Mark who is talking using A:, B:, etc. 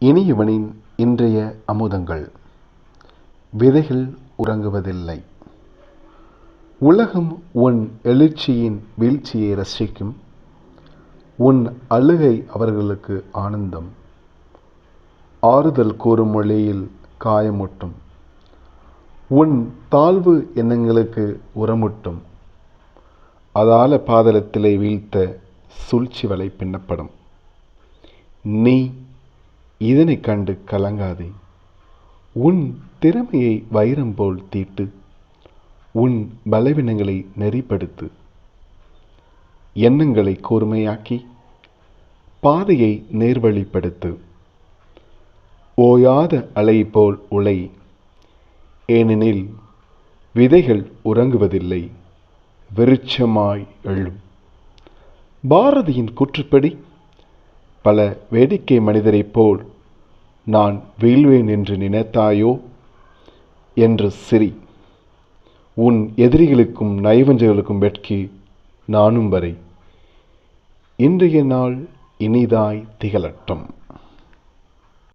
A: இனியவனின் இன்றைய அமுதங்கள். விதைகள் உறங்குவதில்லை. உலகம் உன் எழுச்சியின் வீழ்ச்சியை ரசிக்கும். உன் அழுகை அவர்களுக்கு ஆனந்தம். ஆறுதல் கூறும் மொழியில் காயமூட்டும். உன் தாழ்வு எண்ணங்களுக்கு உரமூட்டும். அதால பாதளத்திலே வீழ்த்த சூழ்ச்சி வலை பின்னப்படும். நீ இதனை கண்டு கலங்காதே. உன் திறமையை வைரம் போல் தீட்டு. உன் பலவீனங்களை நெறிப்படுத்து. எண்ணங்களை கூர்மையாக்கி பாதையை நேர்வழிப்படுத்து. ஓயாத அலை போல் உலை. ஏனெனில் விதைகள் உறங்குவதில்லை, விருட்சமாய் எழும். பாரதியின் கூற்றுப்படி, பல வேடிக்கை மனிதரைப் போல் நான் வீழ்வேன் என்று நினைத்தாயோ என்று சிரி. உன் எதிரிகளுக்கும் நயவஞ்சர்களுக்கும் வெட்கி நானும் வரை. இன்றைய நாள் இனிதாய் திகழட்டும்.